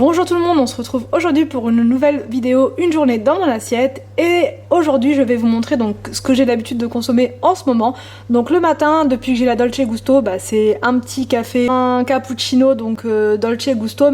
Bonjour tout le monde, on se retrouve aujourd'hui pour une nouvelle vidéo, une journée dans mon assiette. Et aujourd'hui je vais vous montrer donc ce que j'ai l'habitude de consommer en ce moment. Donc le matin, depuis que j'ai la Dolce Gusto, c'est un petit café, un cappuccino donc Dolce Gusto,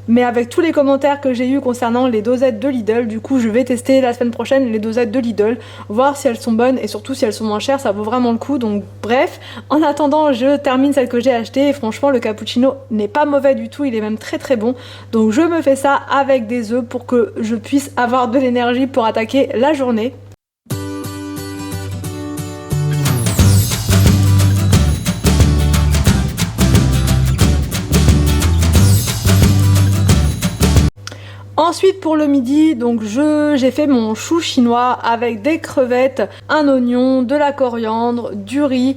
mais avec tous les commentaires que j'ai eu concernant les dosettes de Lidl, du coup je vais tester la semaine prochaine les dosettes de Lidl, voir si elles sont bonnes et surtout si elles sont moins chères, ça vaut vraiment le coup. Donc bref, en attendant je termine celle que j'ai achetée et franchement le cappuccino n'est pas mauvais du tout, il est même très très bon. Donc je me fais ça avec des œufs pour que je puisse avoir de l'énergie pour attaquer la journée. Ensuite pour le midi, donc j'ai fait mon chou chinois avec des crevettes, un oignon, de la coriandre, du riz.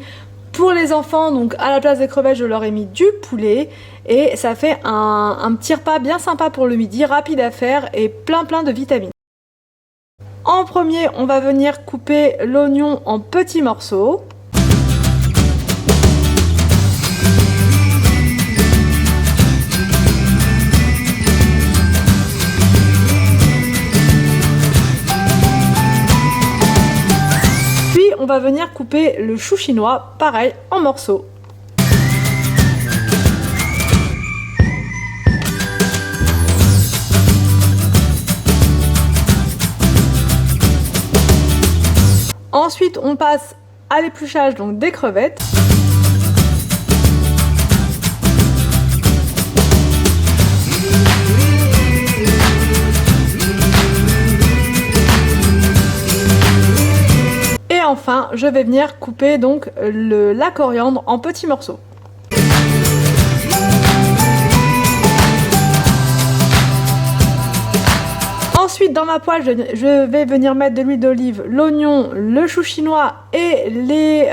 Pour les enfants, donc à la place des crevettes, je leur ai mis du poulet et ça fait un petit repas bien sympa pour le midi, rapide à faire et plein de vitamines. En premier, on va venir couper l'oignon en petits morceaux. On va venir couper le chou chinois, pareil, en morceaux. Ensuite, on passe à l'épluchage donc des crevettes. Enfin, je vais venir couper donc la coriandre en petits morceaux. Ensuite, dans ma poêle, je vais venir mettre de l'huile d'olive, l'oignon, le chou chinois et les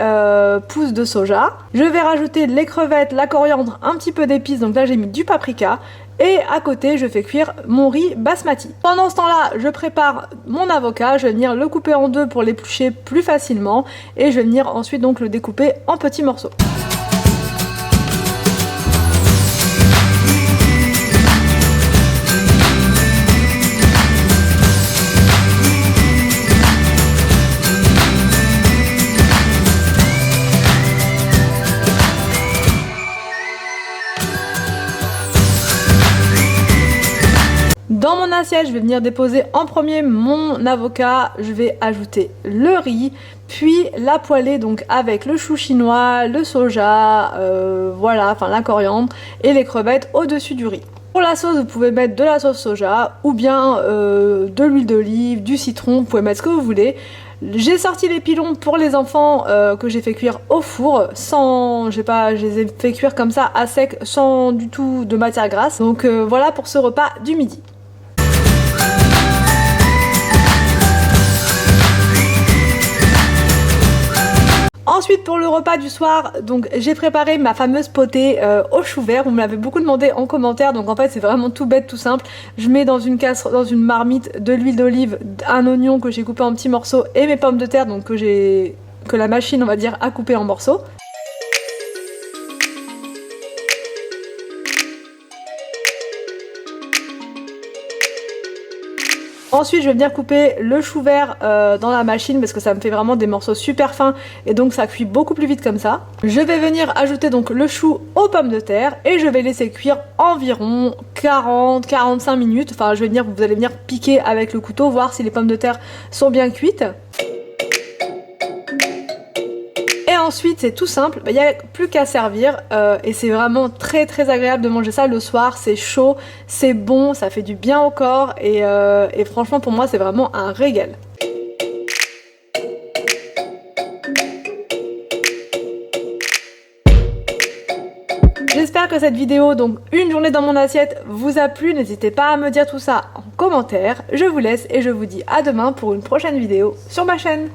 pousses de soja. Je vais rajouter les crevettes, la coriandre, un petit peu d'épices, donc là j'ai mis du paprika. Et à côté, je fais cuire mon riz basmati. Pendant ce temps-là, je prépare mon avocat. Je vais venir le couper en deux pour l'éplucher plus facilement. Et je vais venir ensuite donc le découper en petits morceaux. Dans mon assiette, je vais venir déposer en premier mon avocat, je vais ajouter le riz, puis la poêler donc avec le chou chinois, le soja, la coriandre et les crevettes au-dessus du riz. Pour la sauce, vous pouvez mettre de la sauce soja ou bien de l'huile d'olive, du citron, vous pouvez mettre ce que vous voulez. J'ai sorti les pilons pour les enfants que j'ai fait cuire au four, je les ai fait cuire comme ça à sec, sans du tout de matière grasse. Donc voilà pour ce repas du midi. Ensuite pour le repas du soir, donc j'ai préparé ma fameuse potée au chou vert. Vous me l'avez beaucoup demandé en commentaire, donc en fait c'est vraiment tout bête, tout simple. Je mets dans une marmite de l'huile d'olive, un oignon que j'ai coupé en petits morceaux et mes pommes de terre donc que la machine on va dire a coupé en morceaux. Ensuite je vais venir couper le chou vert dans la machine parce que ça me fait vraiment des morceaux super fins et donc ça cuit beaucoup plus vite comme ça. Je vais venir ajouter donc le chou aux pommes de terre et je vais laisser cuire environ 40-45 minutes. Enfin vous allez venir piquer avec le couteau, voir si les pommes de terre sont bien cuites. Et ensuite c'est tout simple, il n'y a plus qu'à servir et c'est vraiment très agréable de manger ça le soir, c'est chaud, c'est bon, ça fait du bien au corps et franchement pour moi c'est vraiment un régal. J'espère que cette vidéo, donc une journée dans mon assiette, vous a plu. N'hésitez pas à me dire tout ça en commentaire. Je vous laisse et je vous dis à demain pour une prochaine vidéo sur ma chaîne.